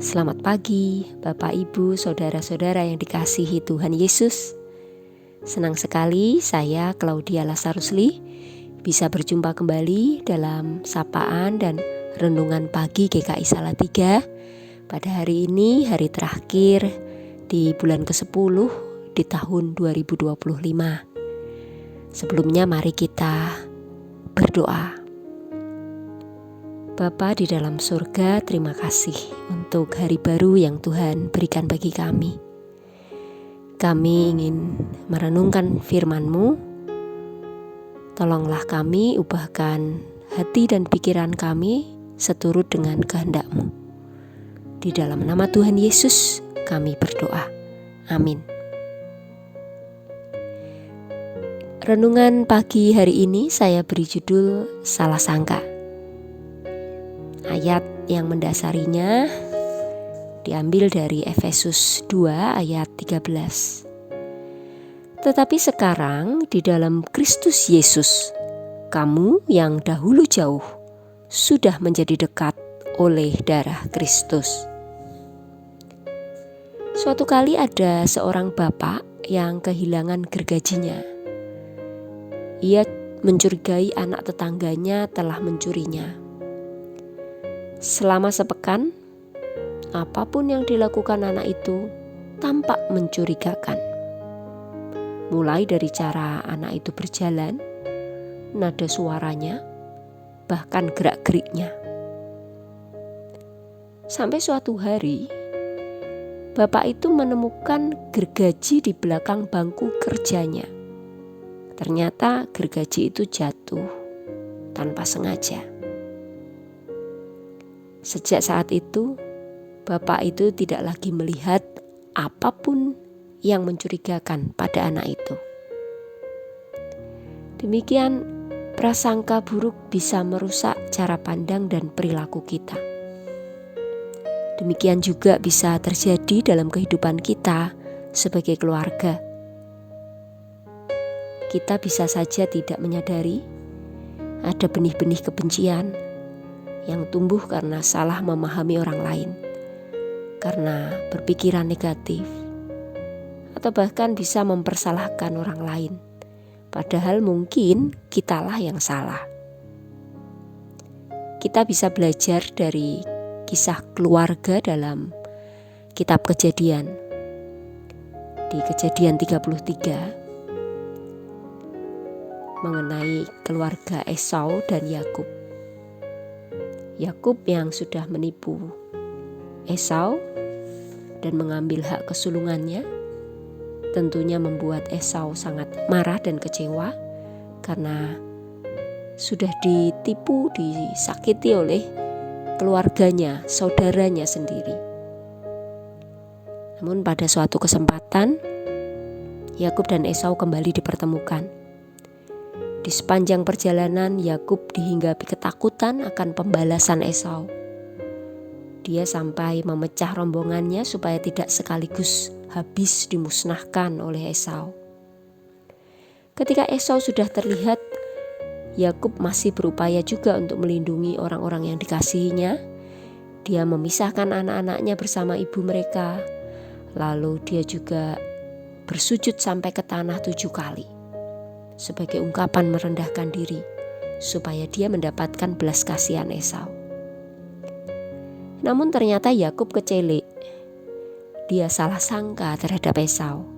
Selamat pagi, Bapak, Ibu, Saudara-saudara yang dikasihi Tuhan Yesus. Senang sekali saya, Claudia Lasarusli, bisa berjumpa kembali dalam sapaan dan renungan pagi GKI Salatiga pada hari ini, hari terakhir di bulan ke-10 di tahun 2025. Sebelumnya mari kita berdoa. Bapa di dalam surga, terima kasih untuk hari baru yang Tuhan berikan bagi kami. Kami ingin merenungkan firman-Mu. Tolonglah kami, ubahkan hati dan pikiran kami seturut dengan kehendak-Mu. Di dalam nama Tuhan Yesus kami berdoa. Amin. Renungan pagi hari ini saya beri judul Salah Sangka. Ayat yang mendasarinya diambil dari Efesus 2 ayat 13. Tetapi sekarang di dalam Kristus Yesus, kamu yang dahulu jauh sudah menjadi dekat oleh darah Kristus. Suatu kali ada seorang bapak yang kehilangan gergajinya. Ia mencurigai anak tetangganya telah mencurinya. Selama sepekan, apapun yang dilakukan anak itu tampak mencurigakan. Mulai dari cara anak itu berjalan, nada suaranya, bahkan gerak-geriknya. Sampai suatu hari, bapak itu menemukan gergaji di belakang bangku kerjanya. Ternyata gergaji itu jatuh tanpa sengaja. Sejak saat itu, bapak itu tidak lagi melihat apapun yang mencurigakan pada anak itu. Demikian, prasangka buruk bisa merusak cara pandang dan perilaku kita. Demikian juga bisa terjadi dalam kehidupan kita sebagai keluarga. Kita bisa saja tidak menyadari ada benih-benih kebencian yang tumbuh karena salah memahami orang lain, karena berpikiran negatif, atau bahkan bisa mempersalahkan orang lain, padahal mungkin kitalah yang salah. Kita bisa belajar dari kisah keluarga dalam kitab Kejadian. Di Kejadian 33 mengenai keluarga Esau dan Yakub. Yakub yang sudah menipu Esau dan mengambil hak kesulungannya tentunya membuat Esau sangat marah dan kecewa karena sudah ditipu, disakiti oleh keluarganya, saudaranya sendiri. Namun pada suatu kesempatan Yakub dan Esau kembali dipertemukan. Di sepanjang perjalanan, Yakub dihinggapi ketakutan akan pembalasan Esau. Dia sampai memecah rombongannya supaya tidak sekaligus habis dimusnahkan oleh Esau. Ketika Esau sudah terlihat, Yakub masih berupaya juga untuk melindungi orang-orang yang dikasihinya. Dia memisahkan anak-anaknya bersama ibu mereka. Lalu dia juga bersujud sampai ke tanah 7 kali. Sebagai ungkapan merendahkan diri supaya dia mendapatkan belas kasihan Esau. Namun ternyata Yakub kecelek. Dia salah sangka terhadap Esau.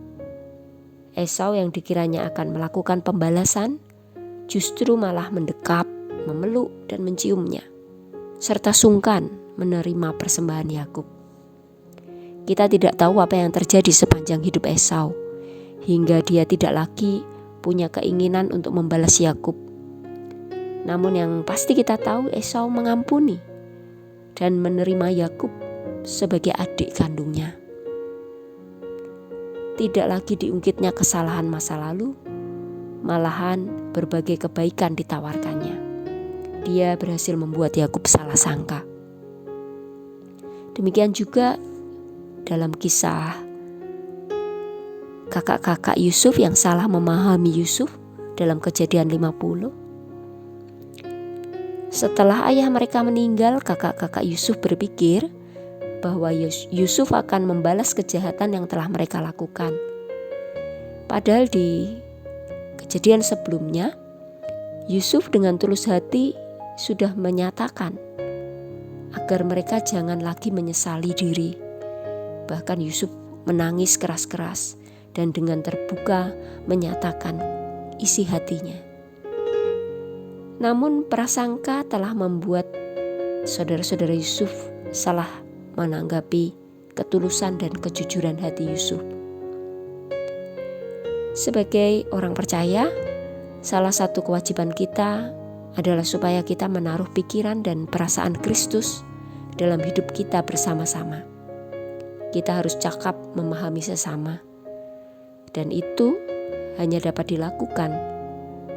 Esau yang dikiranya akan melakukan pembalasan justru malah mendekap, memeluk dan menciumnya, serta sungkan menerima persembahan Yakub. Kita tidak tahu apa yang terjadi sepanjang hidup Esau hingga dia tidak lagi punya keinginan untuk membalas Yakub. Namun yang pasti kita tahu, Esau mengampuni dan menerima Yakub sebagai adik kandungnya. Tidak lagi diungkitnya kesalahan masa lalu, malahan berbagai kebaikan ditawarkannya. Dia berhasil membuat Yakub salah sangka. Demikian juga dalam kisah kakak-kakak Yusuf yang salah memahami Yusuf dalam Kejadian 50. Setelah ayah mereka meninggal, kakak-kakak Yusuf berpikir bahwa Yusuf akan membalas kejahatan yang telah mereka lakukan. Padahal di kejadian sebelumnya, Yusuf dengan tulus hati sudah menyatakan agar mereka jangan lagi menyesali diri. Bahkan Yusuf menangis keras-keras dan dengan terbuka menyatakan isi hatinya. Namun prasangka telah membuat saudara-saudara Yusuf salah menanggapi ketulusan dan kejujuran hati Yusuf. Sebagai orang percaya, salah satu kewajiban kita adalah supaya kita menaruh pikiran dan perasaan Kristus dalam hidup kita bersama-sama. Kita harus cakap memahami sesama, dan itu hanya dapat dilakukan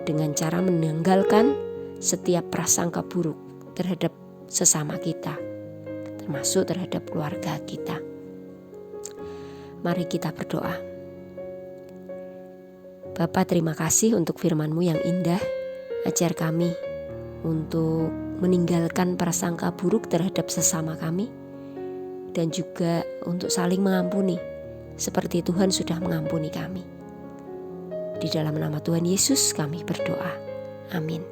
dengan cara menanggalkan setiap prasangka buruk terhadap sesama kita, termasuk terhadap keluarga kita. Mari kita berdoa. Bapa, terima kasih untuk firman-Mu yang indah. Ajar kami untuk meninggalkan prasangka buruk terhadap sesama kami, dan juga untuk saling mengampuni seperti Tuhan sudah mengampuni kami. Di dalam nama Tuhan Yesus kami berdoa. Amin.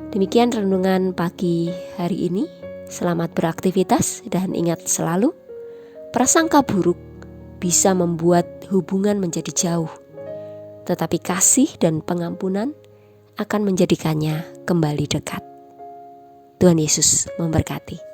Demikian renungan pagi hari ini. Selamat beraktivitas dan ingat selalu, prasangka buruk bisa membuat hubungan menjadi jauh, tetapi kasih dan pengampunan akan menjadikannya kembali dekat. Tuhan Yesus memberkati.